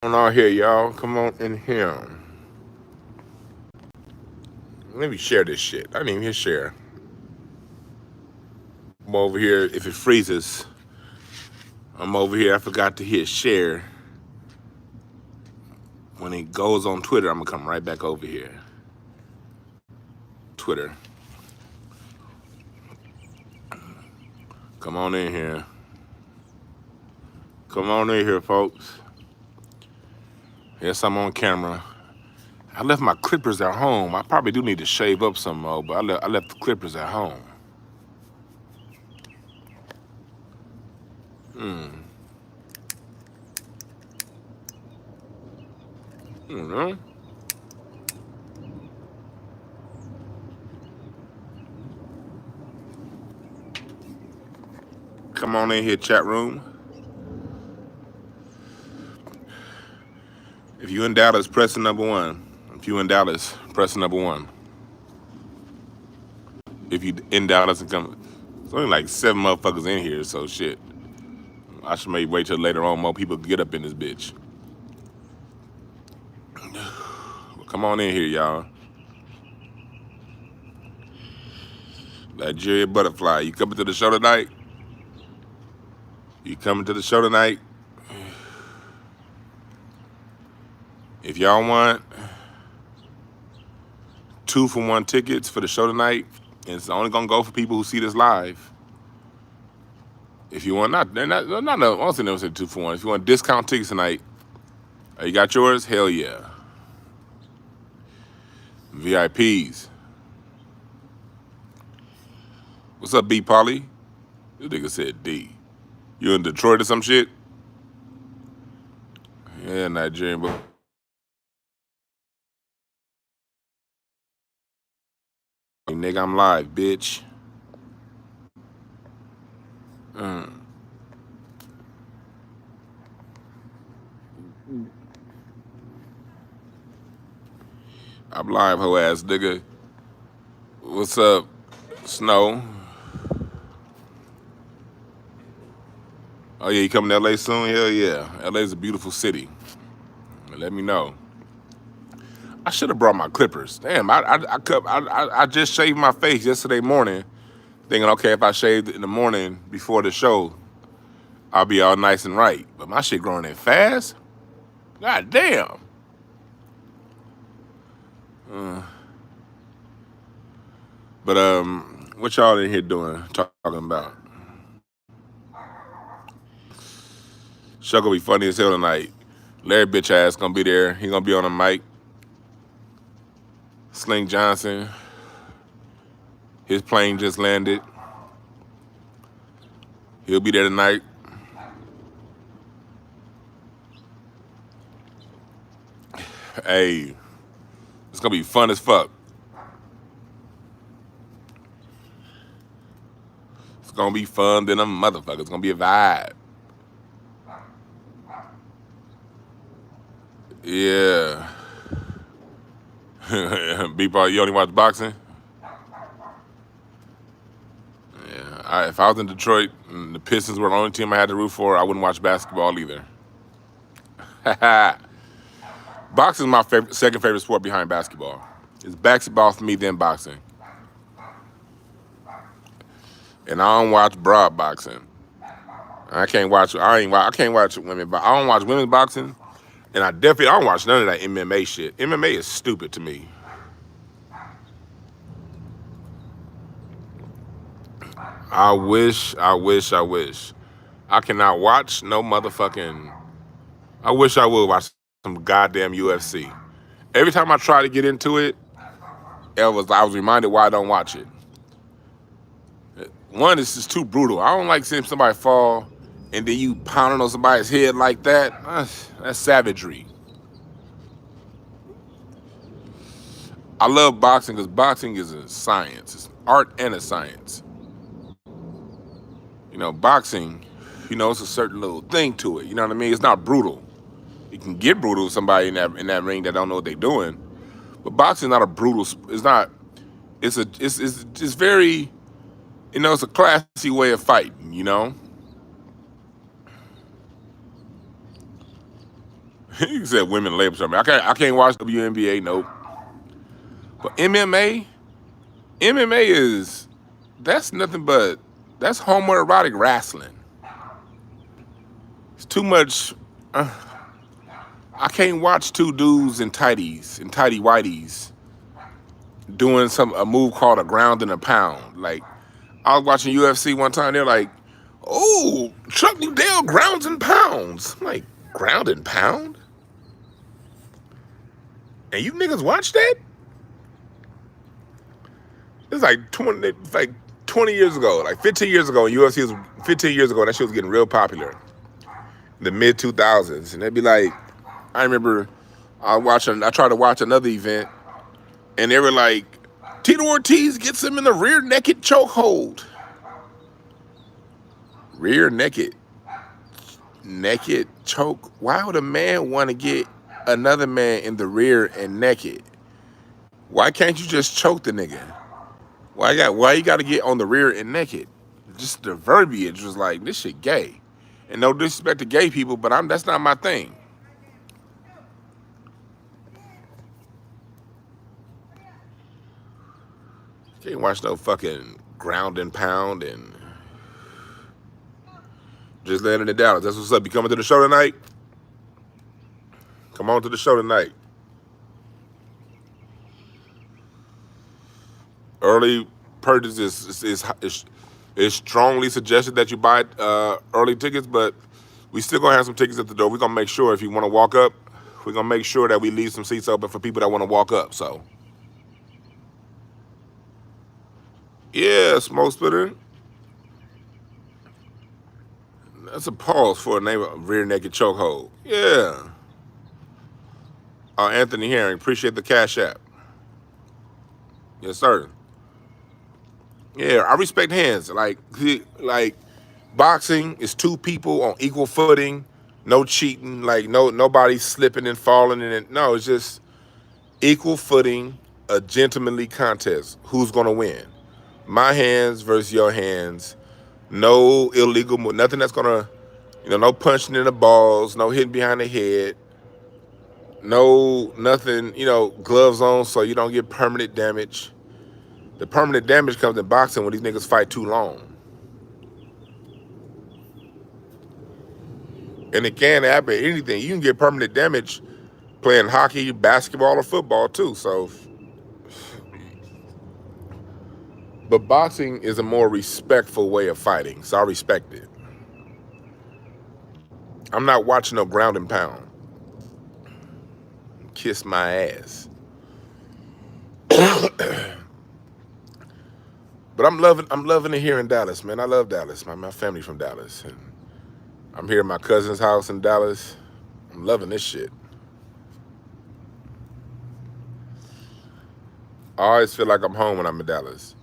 On out here, y'all. Come on in here. Let me share this shit. I didn't even hit share. I'm over here. If it freezes, I'm over here. I forgot to hit share. When it goes on Twitter, I'm gonna come right back over here. Twitter. Come on in here. Come on in here, folks. Yes, I'm on camera. I left my clippers at home. I probably do need to shave up some more, but I left the clippers at home. You know? Come on in here, chat room. If you in Dallas, press the number one. If you in Dallas, press the number one. If you in Dallas and come, there's only like 7 motherfuckers in here, so shit. I should maybe wait till later on more people get up in this bitch. Well, come on in here, y'all. Nigeria Butterfly, you coming to the show tonight? You coming to the show tonight? If y'all want 2-for-1 tickets for the show tonight, and it's only gonna go for people who see this live. If you want, I don't say never said 2-for-1. If you want discount tickets tonight, you got yours? Hell yeah. VIPs. What's up, B Polly? This nigga said D. You in Detroit or some shit? Yeah, Nigerian, but nigga, I'm live, bitch. I'm live, hoe ass nigga. What's up, Snow? Oh yeah, you coming to LA soon? Hell yeah. LA's a beautiful city. Let me know. I should have brought my clippers. Damn, I just shaved my face yesterday morning, thinking, okay, if I shaved in the morning before the show, I'll be all nice and right. But my shit growing in fast? God damn. But what y'all in here doing, talking about? Show gonna be funny as hell tonight. Larry bitch ass gonna be there. He gonna be on the mic. Sling Johnson. His plane just landed. He'll be there tonight. Hey, it's gonna be fun as fuck. It's gonna be fun than a motherfucker. It's gonna be a vibe. Yeah. B-Ball, you only watch boxing? Yeah. If I was in Detroit and the Pistons were the only team I had to root for, I wouldn't watch basketball either. Boxing is my second favorite sport behind basketball. It's basketball for me, then boxing. And I don't watch broad boxing. I can't watch women, but I don't watch women's boxing. And I don't watch none of that MMA shit. MMA is stupid to me. I wish. I cannot watch no motherfucking. I wish I would watch some goddamn UFC. Every time I try to get into it, I was reminded why I don't watch it. One, it's just too brutal. I don't like seeing somebody fall and then you pounding on somebody's head like that. That's savagery. I love boxing because boxing is a science. It's an art and a science. You know, boxing, it's a certain little thing to it. You know what I mean? It's not brutal. It can get brutal with somebody in that ring that don't know what they're doing. But boxing is not a brutal. It's not. It's very. It's a classy way of fighting. You said women label something. I can't watch WNBA. Nope. But MMA that's nothing but that's homoerotic wrestling. It's too much. I can't watch two dudes in tighties and tighty whities doing a move called a ground and a pound. Like I was watching UFC one time. They're like, "Oh, Chuck Liddell grounds and pounds." I'm like, ground and pound? And you niggas watch that? It's like 20 years ago, like 15 years ago. And UFC was 15 years ago. And that shit was getting real popular. In the mid 2000s, and they'd be like, I remember I tried to watch another event, and they were like, Tito Ortiz gets him in the rear naked chokehold. Rear naked choke. Why would a man want to get another man in the rear and naked? Why can't you just choke the nigga? Why you got to get on the rear and naked? Just the verbiage was like, this shit gay. And no disrespect to gay people, but that's not my thing. Can't watch no fucking ground and pound and just landing in Dallas. That's what's up. You coming to the show tonight? Come on to the show tonight. Early purchase is strongly suggested that you buy early tickets, but we still gonna have some tickets at the door. We're gonna make sure if you want to walk up, we're gonna make sure that we leave some seats open for people that want to walk up. So, yeah, Smoke Splitter. That's a pause for a name of rear naked chokehold. Yeah. Anthony Herring, appreciate the Cash App. Yes, sir. Yeah, I respect hands. Like boxing is two people on equal footing, no cheating, like nobody slipping and falling in it. No, it's just equal footing, a gentlemanly contest. Who's gonna win? My hands versus your hands. No illegal, nothing that's gonna, no punching in the balls, no hitting behind the head, no nothing, gloves on so you don't get permanent damage. The permanent damage comes in boxing when these niggas fight too long. And it can happen anything. You can get permanent damage playing hockey, basketball, or football too. So, but boxing is a more respectful way of fighting, so I respect it. I'm not watching no ground and pound. Kiss my ass. But I'm loving it here in Dallas, man. I love Dallas. My family from Dallas. And I'm here at my cousin's house in Dallas. I'm loving this shit. I always feel like I'm home when I'm in Dallas.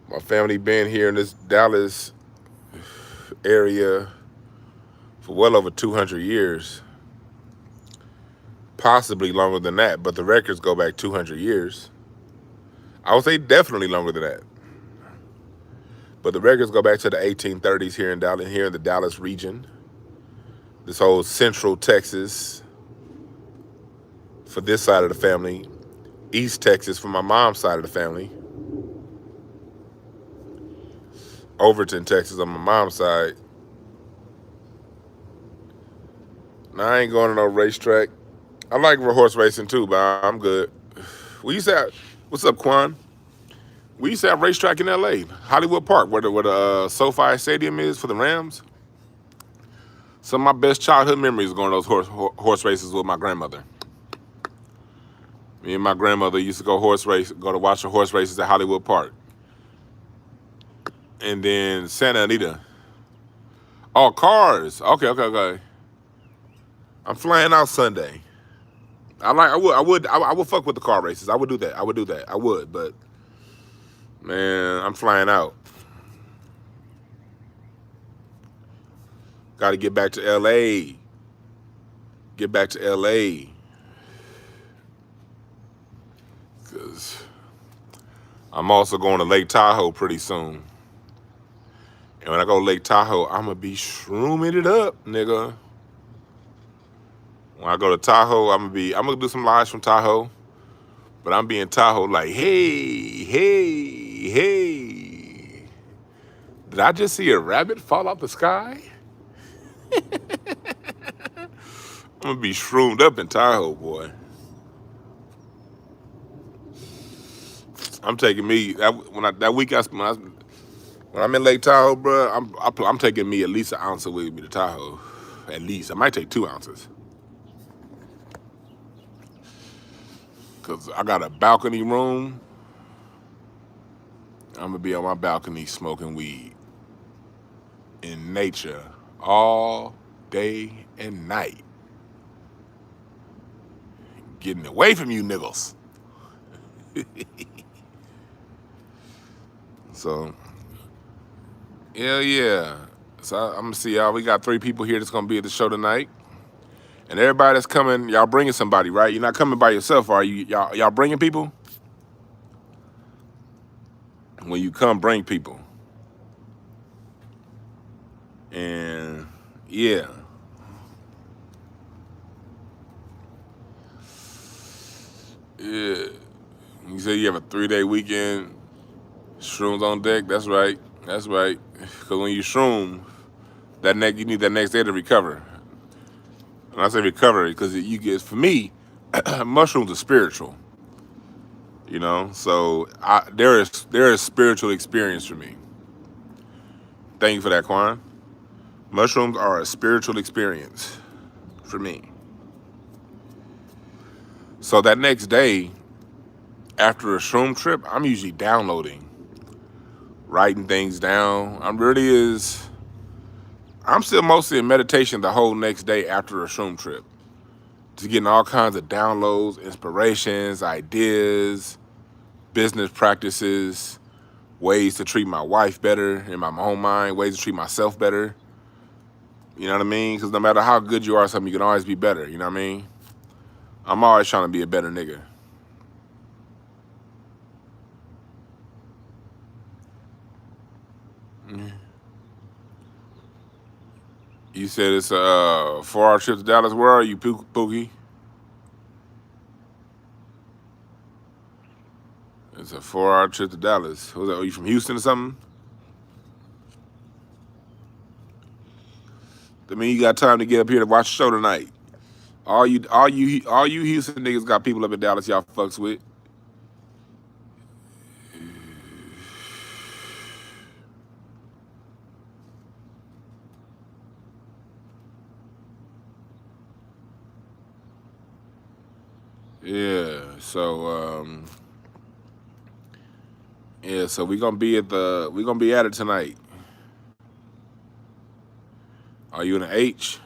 My family been here in this Dallas area for well over 200 years. Possibly longer than that, but the records go back 200 years. I would say definitely longer than that. But the records go back to the 1830s here in Dallas, here in the Dallas region. This whole central Texas for this side of the family. East Texas for my mom's side of the family. Overton, Texas on my mom's side. Now, I ain't going to no racetrack. I like horse racing too, but I'm good. We used to have, what's up, Quan? We used to have racetrack in LA, Hollywood Park, where the SoFi Stadium is for the Rams. Some of my best childhood memories going to those horse races with my grandmother. Me and my grandmother used to go to watch the horse races at Hollywood Park. And then Santa Anita. Oh, cars. Okay. I'm flying out Sunday. I would fuck with the car races. I would do that. I would, but man, I'm flying out. Got to get back to LA. Because I'm also going to Lake Tahoe pretty soon. And when I go to Lake Tahoe, I'm going to be shrooming it up, nigga. When I go to Tahoe, I'm gonna do some lives from Tahoe, but I'm being Tahoe like, hey, hey, hey. Did I just see a rabbit fall out the sky? I'm gonna be shroomed up in Tahoe, boy. I'm taking me that week when I'm in Lake Tahoe, bro. I'm taking me at least an ounce of weed with me to Tahoe. At least I might take 2 ounces, cause I got a balcony room. I'm gonna be on my balcony smoking weed in nature all day and night, getting away from you niggas. So, yeah. So I'm gonna see y'all. We got 3 people here that's gonna be at the show tonight, and everybody that's coming, y'all bringing somebody, right? You're not coming by yourself, are you? Y'all bringing people? When you come, bring people. And yeah. Yeah. You say you have a 3-day weekend, shrooms on deck. That's right. That's right. Because when you shroom, you need that next day to recover. And I say recover because for me, mushrooms are spiritual. You know, so there is spiritual experience for me. Thank you for that, Quan. Mushrooms are a spiritual experience for me. So that next day, after a shroom trip, I'm usually downloading, writing things down. I'm still mostly in meditation the whole next day after a shroom trip. Just getting all kinds of downloads, inspirations, ideas, business practices, ways to treat my wife better in my own mind, ways to treat myself better. You know what I mean? Because no matter how good you are at something, you can always be better. You know what I mean? I'm always trying to be a better nigga. You said it's a 4-hour trip to Dallas. Where are you, Pookie? It's a 4-hour trip to Dallas. Are you from Houston or something? I mean, you got time to get up here to watch the show tonight. All you Houston niggas got people up in Dallas y'all fucks with. Yeah, so we gonna be at it tonight. Are you in an H?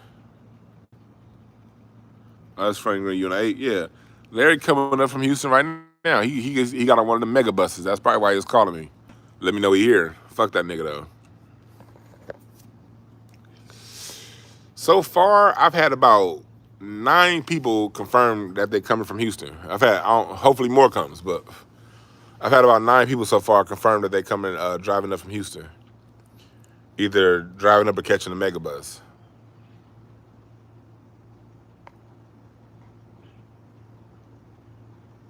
That's Frank Green, you in an 8? Yeah. Larry coming up from Houston right now. He got on one of the mega buses. That's probably why he was calling me. Let me know he here. Fuck that nigga though. So far, I've had about 9 people confirm that they're coming from Houston. Hopefully more comes, but I've had about 9 people so far confirm that they coming driving up from Houston. Either driving up or catching a mega bus.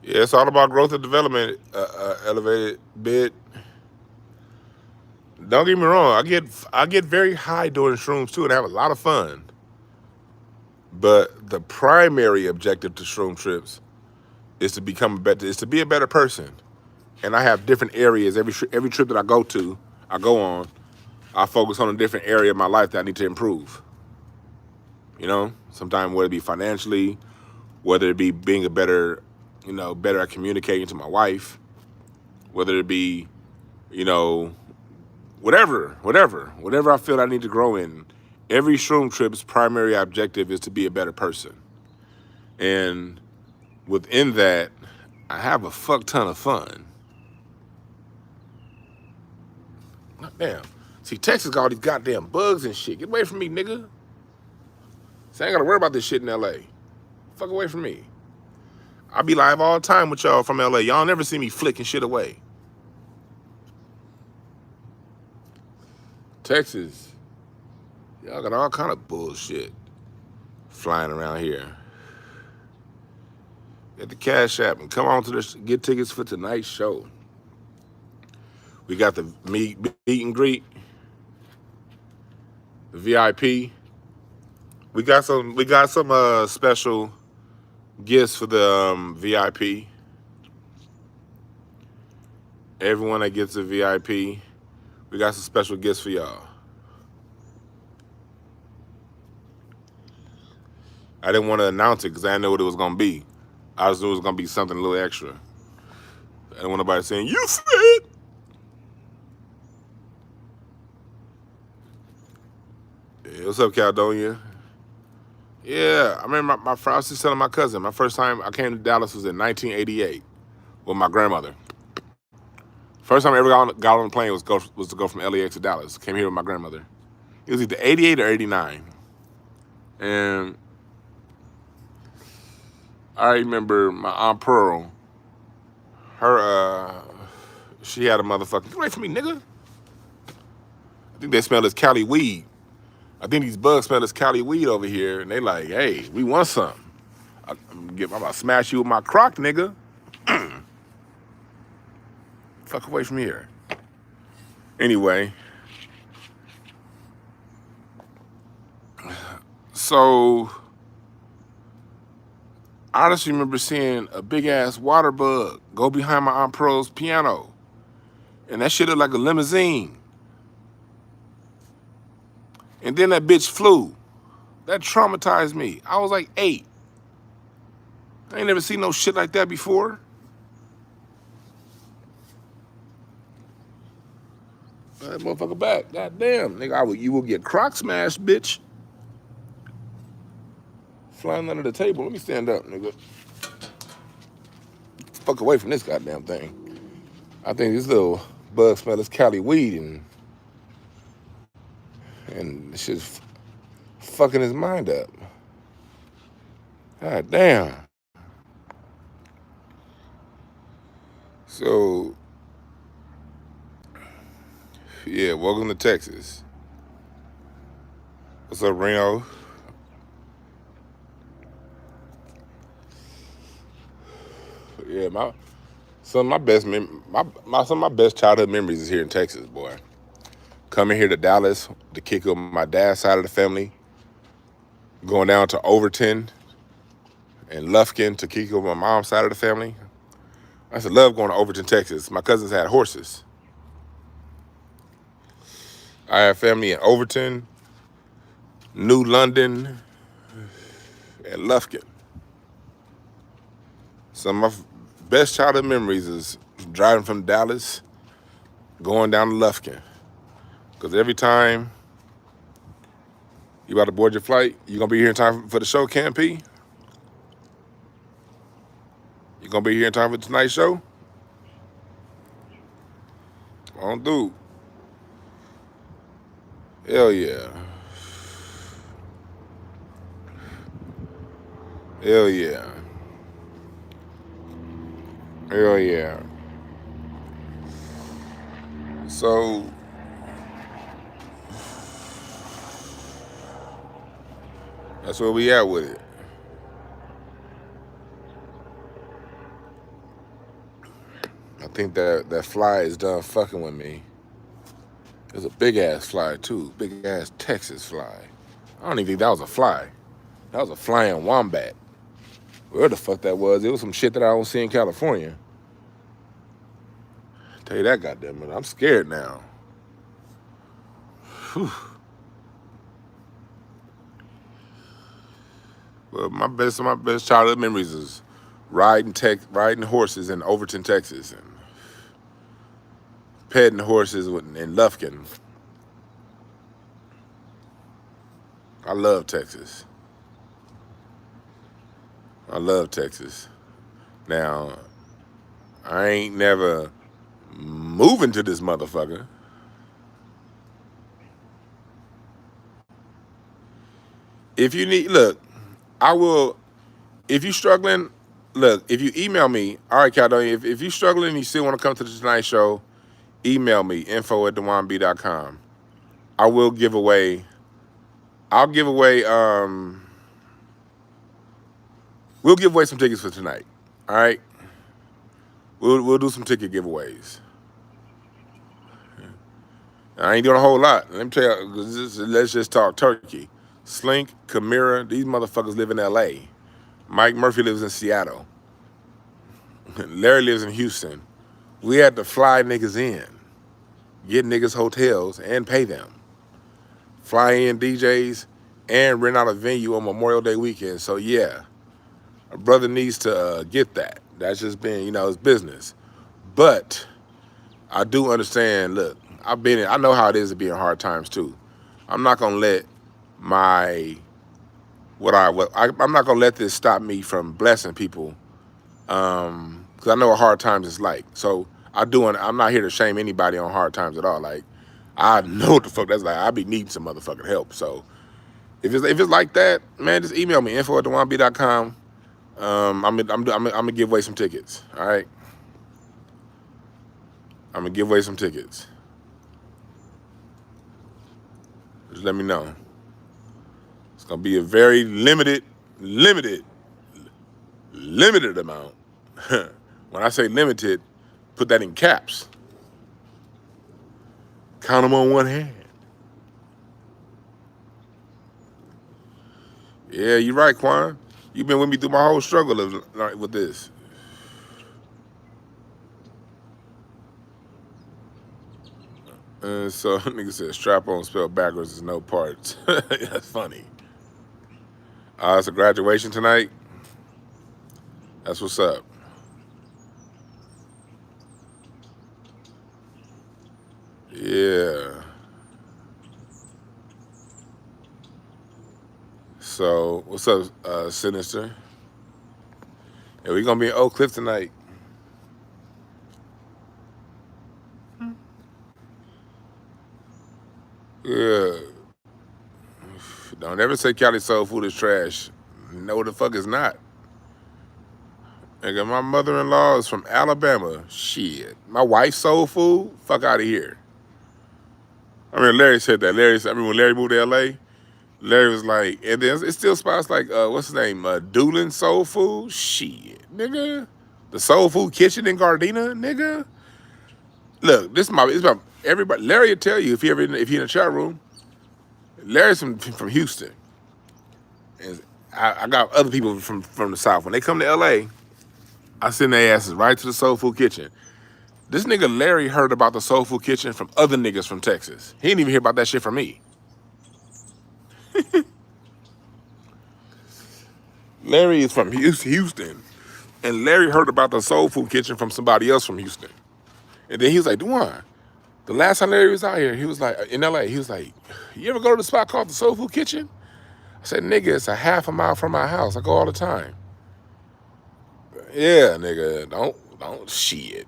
Yeah, it's all about growth and development, elevated bit. Don't get me wrong, I get very high doing shrooms too and have a lot of fun. But the primary objective to shroom trips is to be a better person. And I have different areas. Every trip that I go on, I focus on a different area of my life that I need to improve. You know, sometimes whether it be financially, whether it be being better at communicating to my wife, whether it be, whatever I feel I need to grow in. Every shroom trip's primary objective is to be a better person. And within that, I have a fuck ton of fun. Damn. See, Texas got all these goddamn bugs and shit. Get away from me, nigga. See, I ain't gotta worry about this shit in LA. Fuck away from me. I be live all the time with y'all from LA. Y'all never see me flicking shit away. Texas, y'all got all kind of bullshit flying around here. at the Cash App and come on to this, get tickets for tonight's show. We got the meet and greet, the VIP. We got some special gifts for the VIP. Everyone that gets a VIP, we got some special gifts for y'all. I didn't want to announce it because I didn't know what it was going to be. I just knew it was going to be something a little extra. I didn't want nobody saying, you said. Yeah, what's up, Caledonia? Yeah, I remember I was just telling my cousin, my first time I came to Dallas was in 1988 with my grandmother. First time I ever got on a plane was to go from LAX to Dallas. Came here with my grandmother. It was either 88 or 89. And I remember my Aunt Pearl, she had a motherfucking, get away from me, nigga. I think they smell this Cali weed. I think these bugs smell this Cali weed over here, and they like, hey, we want something. I'm about to smash you with my crock, nigga. Fuck away from here. Anyway. So, I just remember seeing a big-ass water bug go behind my Aunt Pearl's piano. And that shit looked like a limousine. And then that bitch flew. That traumatized me. I was like 8. I ain't never seen no shit like that before. That motherfucker back. God damn, nigga, you will get crock smashed, bitch. Flying under the table. Let me stand up, nigga. Fuck away from this goddamn thing. I think this little bug smell is Cali weed and this shit's fucking his mind up. God damn. So, yeah, welcome to Texas. What's up, Reno? Yeah, some of my best childhood memories is here in Texas, boy. Coming here to Dallas to kick up my dad's side of the family, going down to Overton and Lufkin to kick up my mom's side of the family. I used to love going to Overton, Texas. My cousins had horses. I have family in Overton, New London, and Lufkin. Some of my best childhood memories is driving from Dallas, going down to Lufkin. Because every time you about to board your flight, you going to be here in time for the show, Camp P? You going to be here in time for tonight's show? On dude. Hell yeah. Hell yeah. Hell yeah. So, that's where we at with it. I think that fly is done fucking with me. It's a big ass fly too, big ass Texas fly. I don't even think that was a fly. That was a flying wombat. Where the fuck that was? It was some shit that I don't see in California. Tell you that, goddamn it, I'm scared now. Whew. Well, my best childhood memories is riding horses in Overton, Texas, and petting horses in Lufkin. I love Texas. I love Texas. Now, I ain't never moving to this motherfucker. If you need, look, I will, if you struggling, look, if you email me, all right, Caledonia, if you struggling and you still want to come to the Tonight Show, email me, info@DwannB.com. I will give away, we'll give away some tickets for tonight. All right, we'll do some ticket giveaways. I ain't doing a whole lot. Let me tell you, let's just talk turkey. Slink, Kamira, these motherfuckers live in L.A. Mike Murphy lives in Seattle. Larry lives in Houston. We had to fly niggas in, get niggas hotels, and pay them. Fly in DJs and rent out a venue on Memorial Day weekend. So yeah, a brother needs to get that. That's just been, it's business. But I do understand, look, I know how it is to be in hard times too. I'm not gonna let I'm not gonna let this stop me from blessing people, because I know what hard times is like. So I'm not here to shame anybody on hard times at all. Like, I know what the fuck that's like. I be needing some motherfucking help. So if it's like that, man, just email me, info@DwannBrown.com. I'm gonna give away some tickets. All right, I'm gonna give away some tickets. Just let me know. It's gonna be a very limited amount. When I say limited, put that in caps. Count them on one hand. Yeah, you're right, Quan. You've been with me through my whole struggle with this. So nigga said strap on spelled backwards is no parts. That's funny. It's a graduation tonight. That's what's up. Yeah. So what's up, Sinister? Yeah, we gonna be in Oak Cliff tonight. Yeah. Don't ever say Cali soul food is trash. No, the fuck is not. Nigga, my mother-in-law is from Alabama. Shit. My wife's soul food? Fuck out of here. I mean, Larry said that. When Larry moved to LA, Larry was like, and then it's still spots like, what's his name? Doolin Soul Food? Shit, nigga. The Soul Food Kitchen in Gardena, nigga. Look, it's my everybody. Larry will tell you if he in the chat room. Larry's from Houston. And I got other people from the South. When they come to LA, I send their asses right to the Soul Food Kitchen. This nigga Larry heard about the Soul Food Kitchen from other niggas from Texas. He didn't even hear about that shit from me. Larry is from Houston. And Larry heard about the Soul Food Kitchen from somebody else from Houston. And then he was like, Dwan, the last time Larry was out here, he was like, in LA, he was like, you ever go to the spot called the Soul Food Kitchen? I said, nigga, it's a half a mile from my house. I go all the time. Yeah, nigga, don't shit.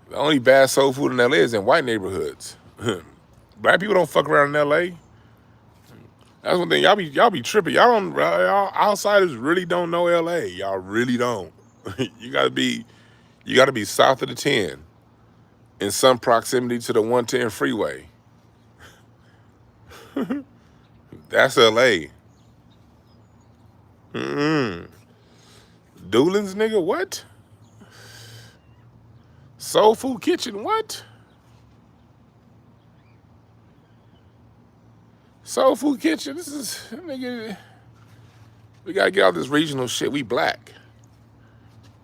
The only bad soul food in LA is in white neighborhoods. Black people don't fuck around in LA. That's one thing. Y'all be tripping. Y'all outsiders really don't know LA. Y'all really don't. You gotta be south of the 10 in some proximity to the 110 freeway. That's LA. Doolin's, nigga, what? Soul Food Kitchen, what? Soul Food Kitchen, this is, nigga, we gotta get all this regional shit. We black.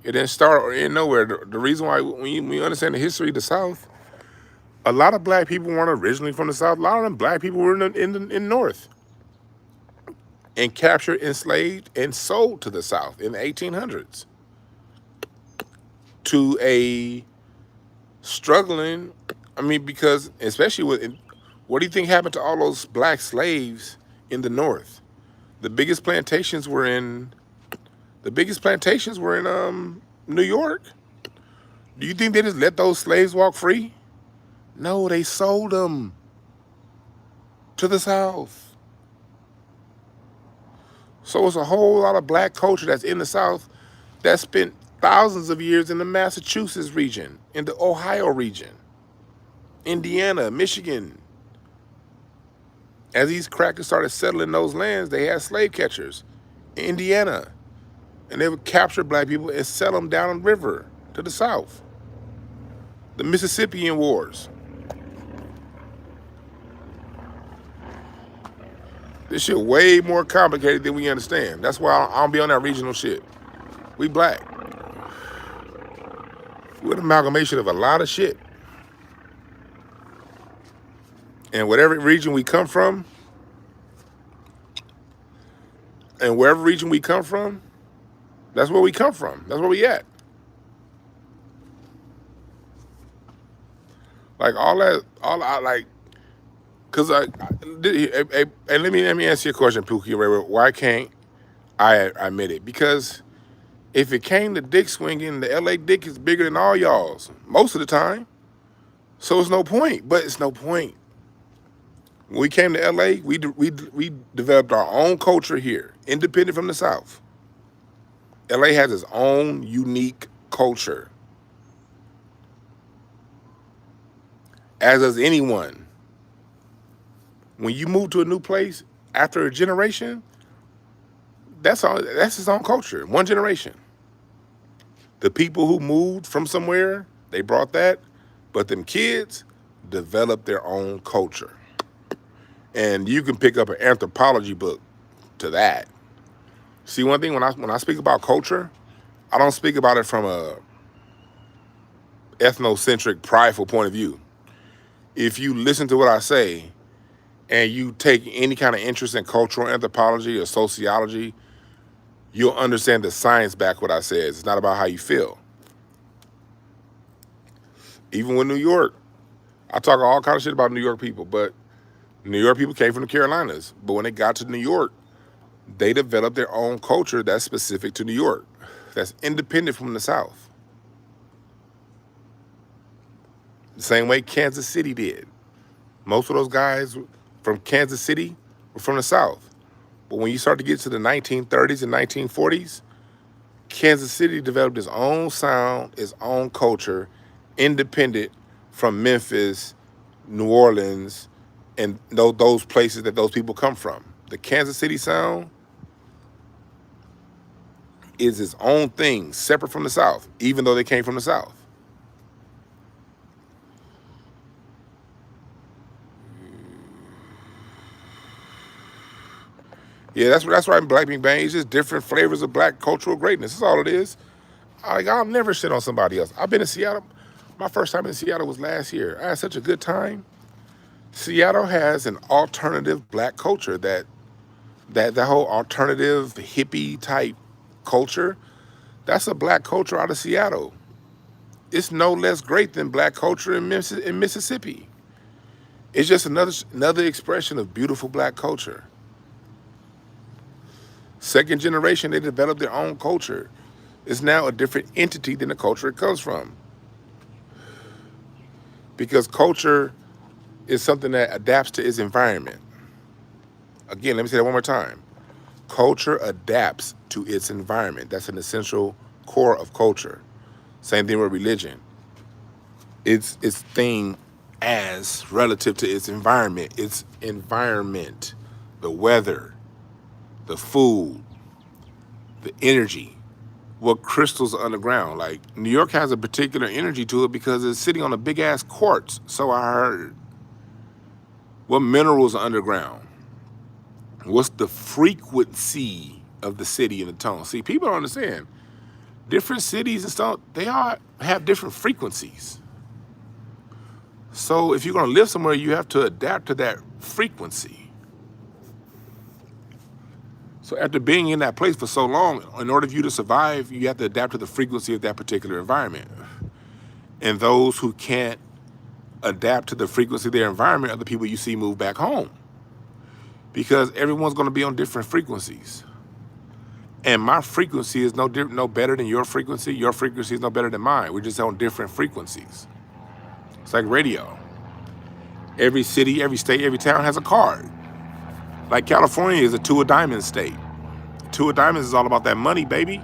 It didn't start in nowhere. The reason why, when you understand the history of the South, a lot of black people weren't originally from the South. A lot of them black people were in the North. And captured, enslaved, and sold to the South in the 1800s. To a struggling, because especially what do you think happened to all those black slaves in the North? The biggest plantations were in New York. Do you think they just let those slaves walk free? No, they sold them to the South. So it's a whole lot of black culture that's in the South that spent thousands of years in the Massachusetts region, in the Ohio region, Indiana, Michigan. As these crackers started settling those lands, they had slave catchers. Indiana, And they would capture black people and sell them down the river to the south. The Mississippian Wars. This shit way more complicated than we understand. That's why I don't be on that regional shit. We black. We're an amalgamation of a lot of shit. And whatever region we come from, that's where we come from. That's where we at. Like cause and let me answer your question, Pookie. Why can't I admit it? Because if it came to dick swinging, the LA dick is bigger than all y'all's most of the time. So it's no point. But it's no point. When we came to LA, we developed our own culture here, independent from the South. LA has its own unique culture, as does anyone. When you move to a new place after a generation, that's its own culture. One generation. The people who moved from somewhere, they brought that, but them kids developed their own culture. And you can pick up an anthropology book to that. See, one thing, when I speak about culture, I don't speak about it from a ethnocentric, prideful point of view. If you listen to what I say and you take any kind of interest in cultural anthropology or sociology, you'll understand the science back what I said. It's not about how you feel. Even with New York, I talk all kind of shit about New York people, but New York people came from the Carolinas. But when they got to New York, they developed their own culture that's specific to New York, that's independent from the South. The same way Kansas City did. Most of those guys from Kansas City were from the South. But when you start to get to the 1930s and 1940s, Kansas City developed its own sound, its own culture, independent from Memphis, New Orleans, and those places that those people come from. The Kansas City sound is its own thing, separate from the South, even though they came from the South. Yeah, that's right, Black Pink Bang. It's just different flavors of black cultural greatness. That's all it is. I'll never shit on somebody else. I've been in Seattle. My first time in Seattle was last year. I had such a good time. Seattle has an alternative black culture that whole alternative hippie type culture, that's a black culture out of Seattle. It's no less great than black culture in Mississippi. It's just another expression of beautiful black culture. Second generation, they developed their own culture. It's now a different entity than the culture it comes from. Because culture is something that adapts to its environment. Again, let me say that one more time. Culture adapts to its environment. That's an essential core of culture. Same thing with religion. Its thing as relative to its environment. Its environment, the weather, the food, the energy, what crystals are underground. Like, New York has a particular energy to it because it's sitting on a big ass quartz, so I heard. What minerals are underground? What's the frequency of the city and the tone? See, people don't understand. Different cities and stuff, they all have different frequencies. So if you're gonna live somewhere, you have to adapt to that frequency. So after being in that place for so long, in order for you to survive, you have to adapt to the frequency of that particular environment. And those who can't adapt to the frequency of their environment are the people you see move back home. Because everyone's gonna be on different frequencies. And my frequency is no better than your frequency. Your frequency is no better than mine. We're just on different frequencies. It's like radio. Every city, every state, every town has a card. Like California is a two of diamonds state. Two of diamonds is all about that money, baby.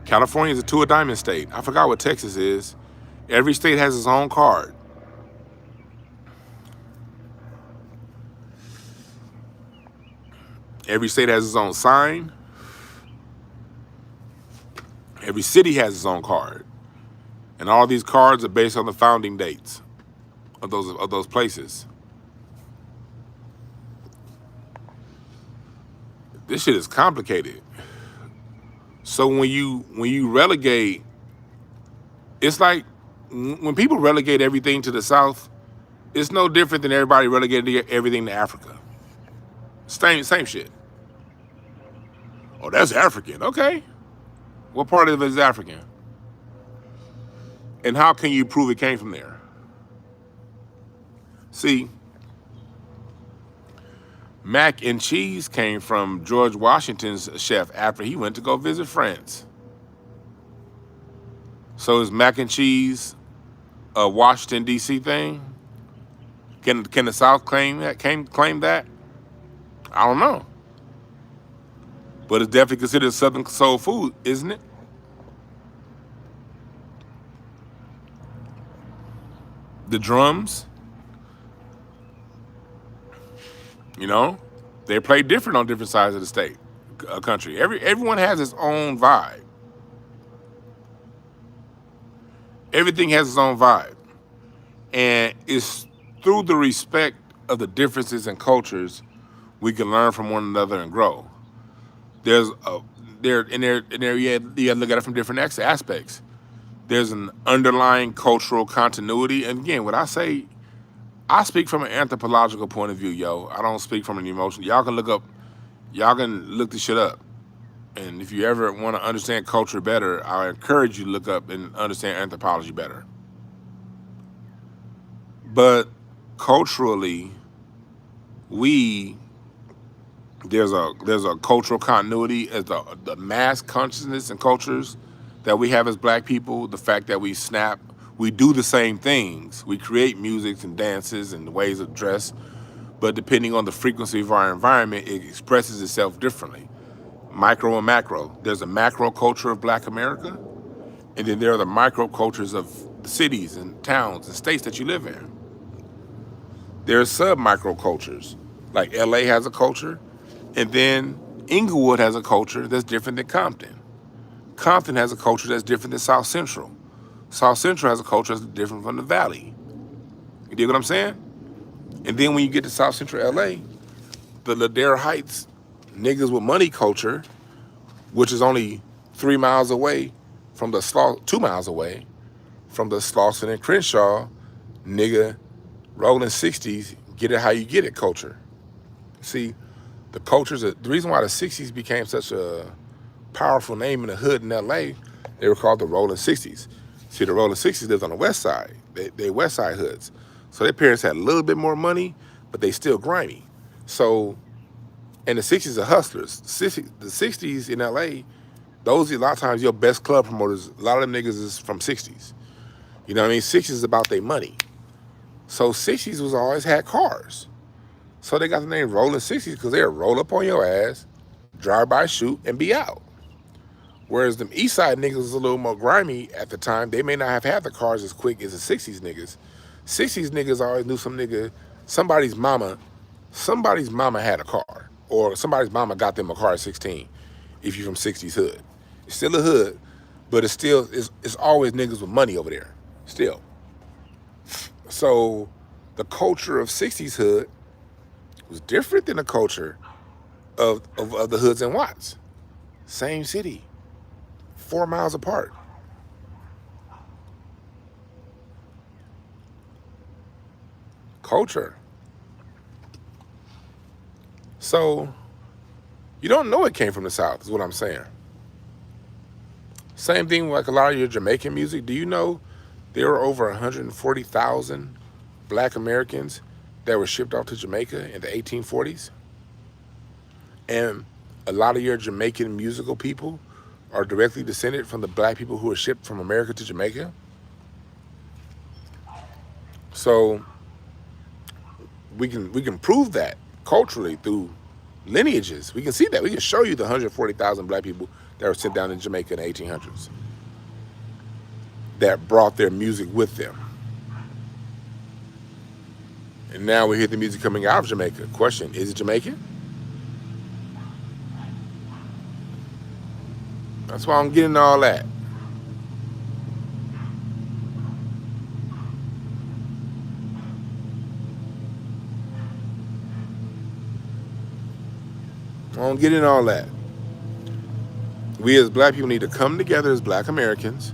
California is a two of diamonds state. I forgot what Texas is. Every state has its own card. Every state has its own sign. Every city has its own card. And all these cards are based on the founding dates of those places. This shit is complicated. So when you relegate, it's like when people relegate everything to the South, it's no different than everybody relegating everything to Africa. Same shit. Oh, that's African. Okay. What part of it is African? And how can you prove it came from there? See, mac and cheese came from George Washington's chef after he went to go visit France. So is mac and cheese a Washington, D.C. thing? Can the South claim that? I don't know. But it's definitely considered Southern soul food, isn't it? The drums, they play different on different sides of the country. Everyone has its own vibe. Everything has its own vibe. And it's through the respect of the differences in cultures we can learn from one another and grow. You have to look at it from different aspects. There's an underlying cultural continuity. And again, when I say, I speak from an anthropological point of view, yo. I don't speak from an emotion. Y'all can look this shit up. And if you ever want to understand culture better, I encourage you to look up and understand anthropology better. But culturally, there's a cultural continuity as the mass consciousness and cultures that we have as black people, the fact that we do the same things. We create music and dances and ways of dress, but depending on the frequency of our environment, it expresses itself differently. Micro and macro. There's a macro culture of Black America, and then there are the micro cultures of the cities and towns and states that you live in. There are sub-micro cultures, like LA has a culture, and then Inglewood has a culture that's different than Compton. Compton has a culture that's different than South Central. South Central has a culture that's different from the Valley. You dig what I'm saying? And then when you get to South Central LA, the Ladera Heights niggas with money culture, which is only 3 miles away from 2 miles away from the Slauson and Crenshaw nigga rolling 60s, get it how you get it culture. See, the reason why the 60s became such a powerful name in the hood in LA, they were called the Rolling 60s. See, the Rolling 60s lived on the west side. They west side hoods. So their parents had a little bit more money, but they still grimy. So, and the 60s are hustlers. The 60s in LA, those are a lot of times your best club promoters. A lot of them niggas is from 60s. You know what I mean? 60s is about their money. So 60s was always had cars. So they got the name Rolling 60s because they'll roll up on your ass, drive by, shoot, and be out. Whereas them East Side niggas was a little more grimy at the time. They may not have had the cars as quick as the 60s niggas. 60s niggas always knew somebody's mama had a car. Or somebody's mama got them a car at 16 if you're from 60s hood. It's still a hood, but it's always niggas with money over there, still. So the culture of 60s hood was different than the culture of the hoods in Watts. Same city, 4 miles apart. Culture. So you don't know it came from the South, is what I'm saying. Same thing like a lot of your Jamaican music. Do you know there were over 140,000 Black Americans that were shipped off to Jamaica in the 1840s? And a lot of your Jamaican musical people are directly descended from the black people who were shipped from America to Jamaica. So we can prove that culturally through lineages. We can see that. We can show you the 140,000 black people that were sent down in Jamaica in the 1800s that brought their music with them. And now we hear the music coming out of Jamaica. Question, is it Jamaican? That's why I'm getting all that. don't get in all that. We as black people need to come together as black Americans,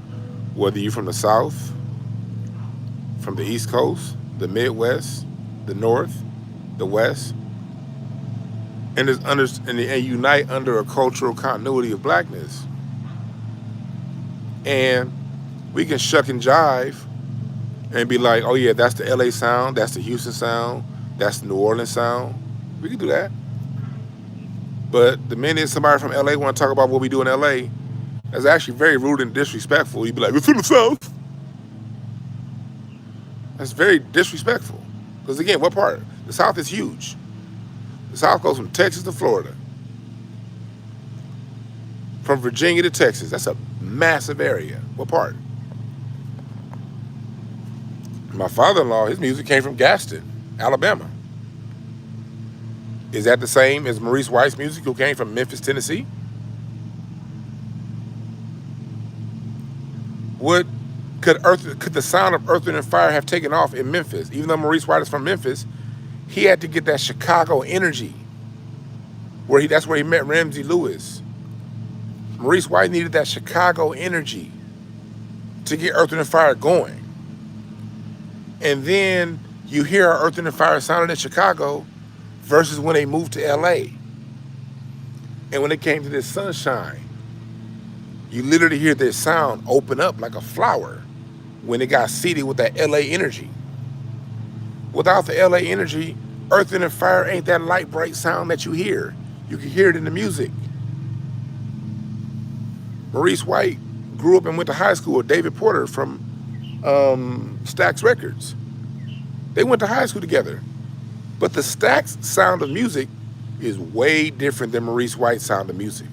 whether you're from the South, from the East Coast, the Midwest, the North, the West, and unite under a cultural continuity of blackness. And we can shuck and jive and be like, oh yeah, that's the LA sound, that's the Houston sound, that's the New Orleans sound. We can do that. But the minute somebody from LA want to talk about what we do in LA, that's actually very rude and disrespectful. You'd be like, it's from the South. That's very disrespectful. Because again, what part? The South is huge. The South goes from Texas to Florida. From Virginia to Texas. That's a massive area. What part? My father-in-law, his music came from Gaston, Alabama. Is that the same as Maurice White's music, who came from Memphis, Tennessee? Could the sound of Earth, Wind & Fire have taken off in Memphis? Even though Maurice White is from Memphis, he had to get that Chicago energy. That's where he met Ramsey Lewis. Maurice White needed that Chicago energy to get Earth, Wind & Fire going. And then you hear how Earth, Wind & Fire sounded in Chicago versus when they moved to LA. And when it came to this Sunshine, you literally hear their sound open up like a flower when it got seeded with that LA energy. Without the LA energy, Earth, Wind & Fire ain't that light, bright sound that you hear. You can hear it in the music. Maurice White grew up and went to high school with David Porter from Stax Records. They went to high school together. But the Stax sound of music is way different than Maurice White's sound of music.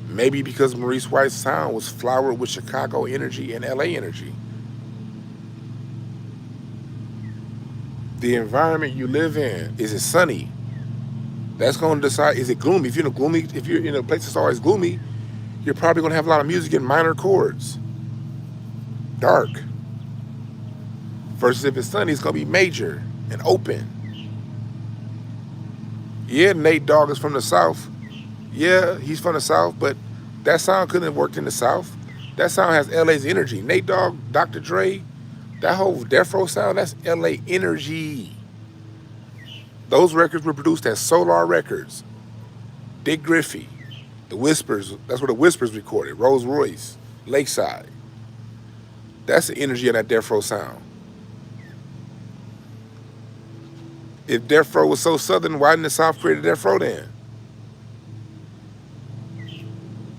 Maybe because Maurice White's sound was flowered with Chicago energy and LA energy. The environment you live in, is it sunny? That's going to decide, is it gloomy? If you're in a place that's always gloomy, you're probably going to have a lot of music in minor chords. Dark. Versus if it's sunny, it's going to be major and open. Yeah, Nate Dogg is from the South. Yeah, he's from the South, but that sound couldn't have worked in the South. That sound has LA's energy. Nate Dogg, Dr. Dre, that whole Death Row sound, that's LA energy. Those records were produced at Solar Records. Dick Griffey, The Whispers, that's where The Whispers recorded. Rolls Royce, Lakeside. That's the energy of that Death Row sound. If Death Row was so southern, why didn't the South create a Death Row then?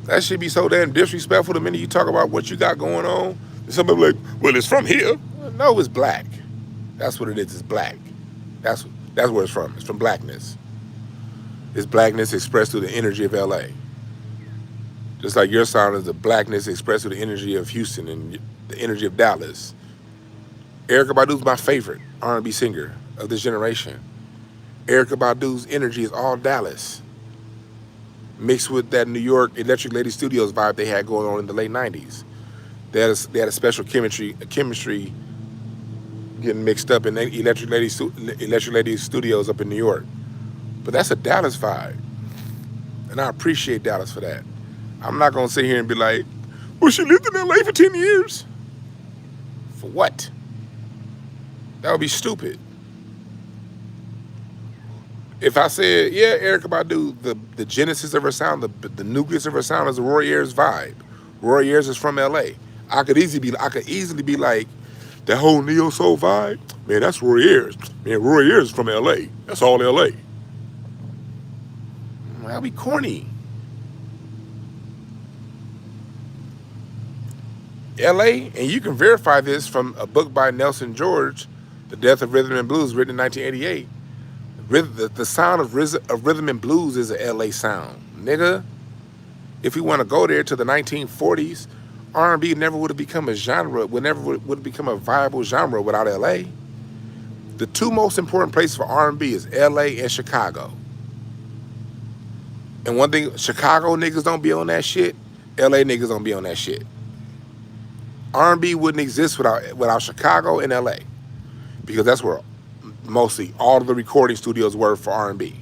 That should be so damn disrespectful the minute you talk about what you got going on. Somebody like, well, it's from here. No, it's black. That's what it is. It's black. That's where it's from. It's from blackness. It's blackness expressed through the energy of LA. Just like your sound is the blackness expressed through the energy of Houston and the energy of Dallas. Erykah Badu's my favorite R&B singer of this generation. Erykah Badu's energy is all Dallas, mixed with that New York Electric Lady Studios vibe they had going on in the late 90s. They had a special chemistry getting mixed up in Electric Lady Studios up in New York. But that's a Dallas vibe. And I appreciate Dallas for that. I'm not going to sit here and be like, well, she lived in LA for 10 years. For what? That would be stupid. If I said, yeah, Erykah Badu, the genesis of her sound, the nucleus of her sound is the Roy Ayers vibe. Roy Ayers is from LA. I could easily be like, that whole neo soul vibe, man, that's Roy Ayers. Man, Roy Ayers is from LA. That's all LA. That'll be corny. LA, and you can verify this from a book by Nelson George, The Death of Rhythm and Blues, written in 1988. The sound of rhythm and blues is a LA sound. Nigga, if we want to go there to the 1940s, R&B never would have become a genre, would have become a viable genre without LA. The two most important places for R&B is LA and Chicago. And one thing, Chicago niggas don't be on that shit, LA niggas don't be on that shit. R&B wouldn't exist without Chicago and LA, because that's where mostly all of the recording studios were for R&B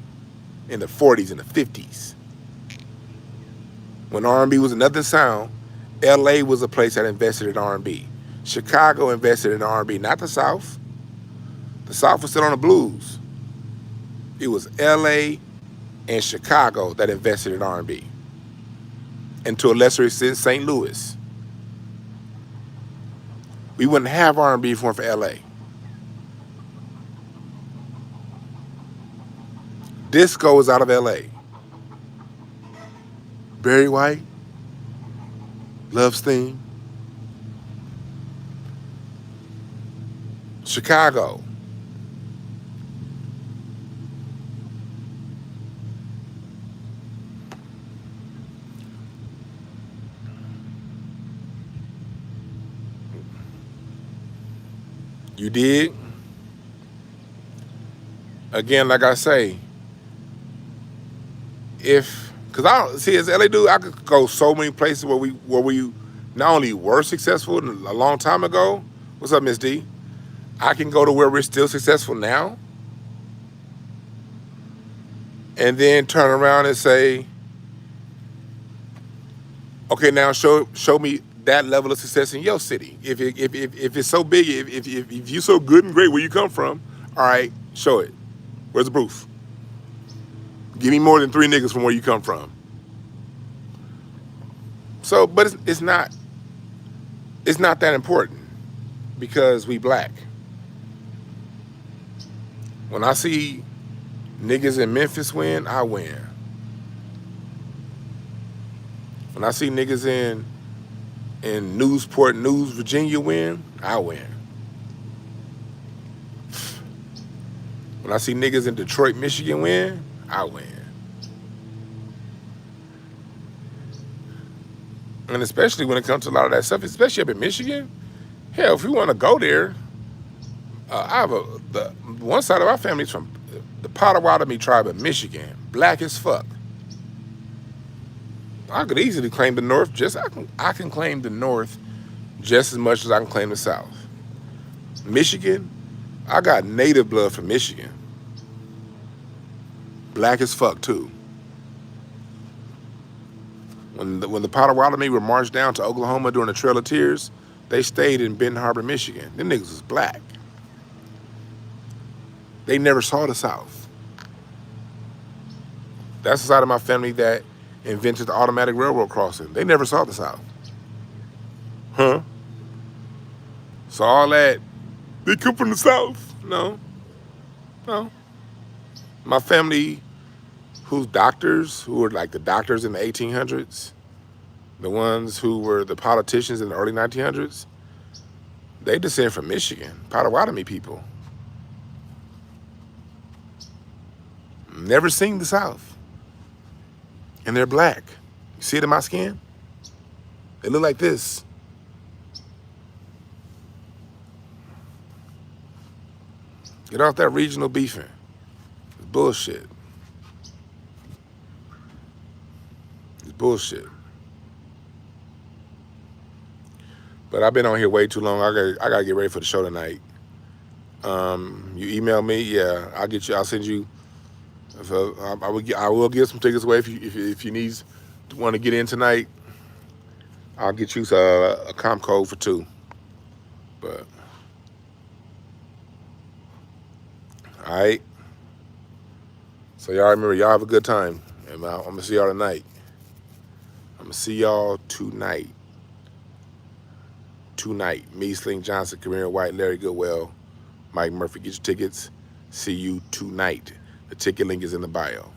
in the 40s and the 50s. When R&B was another sound, LA was a place that invested in R&B. Chicago invested in R&B, not the South. The South was still on the blues. It was LA and Chicago that invested in R&B. And to a lesser extent, St. Louis. We wouldn't have R&B if it weren't for LA. Disco is out of LA. Barry White, Love's Theme. Chicago. You dig? Again, like I say, because I don't see as LA dude, I could go so many places where we not only were successful a long time ago. What's up, Miss D? I can go to where we're still successful now, and then turn around and say, okay, now show me that level of success in your city. If it's so big, if you're so good and great where you come from, all right, show it. Where's the proof? Give me more than 3 niggas from where you come from. So, but it's not that important because we black. When I see niggas in Memphis win, I win. When I see niggas in Newport News, Virginia win, I win. When I see niggas in Detroit, Michigan win, I win. And especially when it comes to a lot of that stuff, especially up in Michigan, hell, if we want to go there, I have the one side of our family is from the Potawatomi tribe of Michigan, black as fuck. I could easily claim the North. I can claim the North just as much as I can claim the South. Michigan, I got native blood from Michigan. Black as fuck too. When the Potawatomi were marched down to Oklahoma during the Trail of Tears, they stayed in Benton Harbor, Michigan. Them niggas was black. They never saw the South. That's the side of my family that invented the automatic railroad crossing. They never saw the South. Huh? So all that, they come from the South. No. My family, who's doctors, who were like the doctors in the 1800s, the ones who were the politicians in the early 1900s, they descend from Michigan, Potawatomi people. Never seen the South. And they're black. You see it in my skin? They look like this. Get off that regional beefing. It's bullshit. It's bullshit. But I've been on here way too long. I gotta get ready for the show tonight. You email me, yeah, I'll get you. I'll send you. I will give some tickets away if you want to get in tonight. I'll get you a comp code for 2. But all right. So y'all remember, y'all have a good time. And I'm gonna see y'all tonight. I'm gonna see y'all tonight. Me, Sling Johnson, Kamira White, Larry Goodwell, Mike Murphy. Get your tickets. See you tonight. The ticket link is in the bio.